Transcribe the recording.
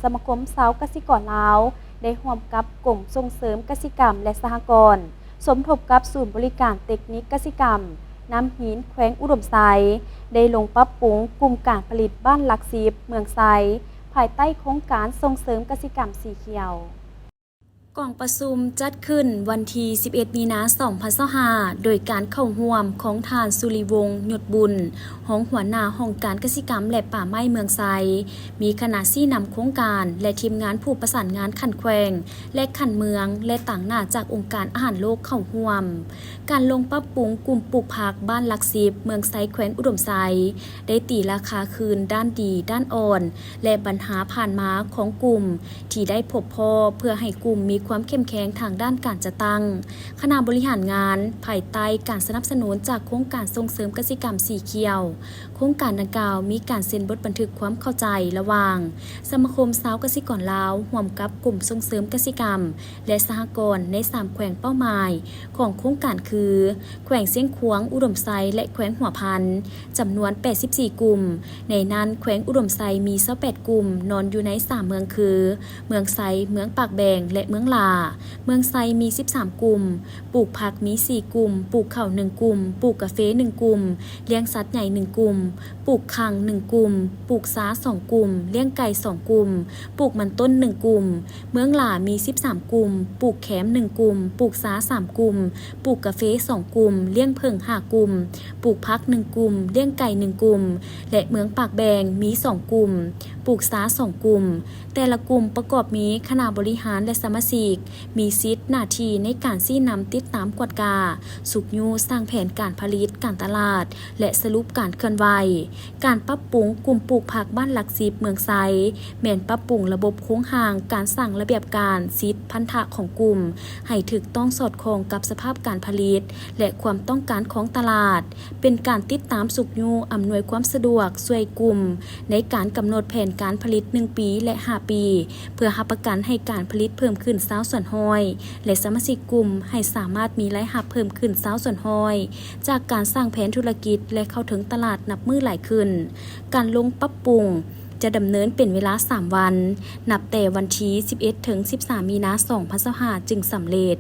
สมาคมชาวกสิกรลาวได้ร่วมกับกลุ่มส่งเสริมกสิกรรมและสหกรณ์สมทบกับศูนย์บริการเทคนิคกสิกรรมน้ำหินแขวงอุดมไซได้ลงปรับปรุงกลุ่มการผลิตบ้านหลักสิบเมืองไซภายใต้โครงการส่งเสริมกสิกรรมสีเขียวกล่องประชุมจัดขึ้นวันที่ 11 มีนาคม 2025 โดยการเข้าร่วมของทานสุริวงศ์หยดบุญห้องหัวหน้าห้องการกสิกรรมและป่าไม้เมืองไซมีคณะซี่นำโครงการและทีมงานผู้ประสานงานขันแขวงและขันเมืองและต่างหน้าจากองค์การอาหารโลกเข้าร่วมการลงปรับปรุงกลุ่มปลูกผักบ้านหลักสิบเมืองไซแขวงอุดมไซได้ตีราคาคืนด้านดีด้านอ่อนและปัญหาผ่านมาของกลุ่มที่ได้พบพอเพื่อให้กลุ่มมีความเข้มแข็งทางด้านการจัดตั้งคณะบริหารงานภายใต้การสนับสนุนจากโครงการส่งเสริมกสิกรรมสีเขียวโครงการดังกล่าวมีการเซ็นบทบันทึกความเข้าใจระหว่างสมาคมชาวกสิกรลาวร่วมกับกลุ่มส่งเสริมกสิกรรมและสหกรณ์ใน3แขวงเป้าหมายของโครงการคือแขวงเสียงขวางอุดมไซและแขวงหัวพันจำนวน84กลุ่มในนั้นแขวงอุดมไซมี28กลุ่มนอนอยู่ใน3เมืองคือเมืองไซเมืองปากแบงและเมืองลาเมืองไซมี13กลุ่มปลูกผักมี4กลุ่มปลูกข้าว1กลุ่มปลูกกาแฟ1กลุ่มเลี้ยงสัตว์ใหญ่1กลุ่มปลูกคัง1กลุ่มปลูกซ้า2กลุ่มเลี้ยงไก่2กลุ่มปลูกมันต้น1กลุ่มเมืองลามี13กลุ่มปลูกแขม1กลุ่มปลูกซ้า3กลุ่มปลูกกาแฟ2กลุ่มเลี้ยงเพิ่ง5กลุ่มปลูกผัก1กลุ่มเลี้ยงไก่1กลุ่มและเมืองปากแบงมี2กลุ่มปลูกซ้า2กลุ่มแต่ละกลุ่มประกอบมีคณะบริหารและสมาชิกมีสิทธิ์หน้าที่ในการชี้นำติดตามกวดกาสุกยูสร้างแผนการผลิตการตลาดและสรุปการเคลื่อนไหวการปรับปรุงกลุ่มปลูกผักบ้านหลักสิบเมืองไซแม่นปรับปรุงระบบโค้งห่างการสั่งระเบียบการสิทธิพันธะของกลุ่มให้ถูกต้องสอดคล้องกับสภาพการผลิตและความต้องการของตลาดเป็นการติดตามสุกยูอำนวยความสะดวกช่วยกลุ่มในการกำหนดแผนการผลิต1ปีและ5ปีเพื่อรับประกันให้การผลิตเพิ่มขึ้น20ส่วนห้อยและสมาชิกกลุ่มให้สามารถมีรายรับเพิ่มขึ้น20ส่วนห้อยจากการสร้างแผนธุรกิจและเข้าถึงตลาดนับมือหลายขึ้นการลงปรับปรุงจะดำเนินเป็นเวลา3วันนับแต่วันที่11 ถึง 13 มีนาคม 2025จึงสำเร็จ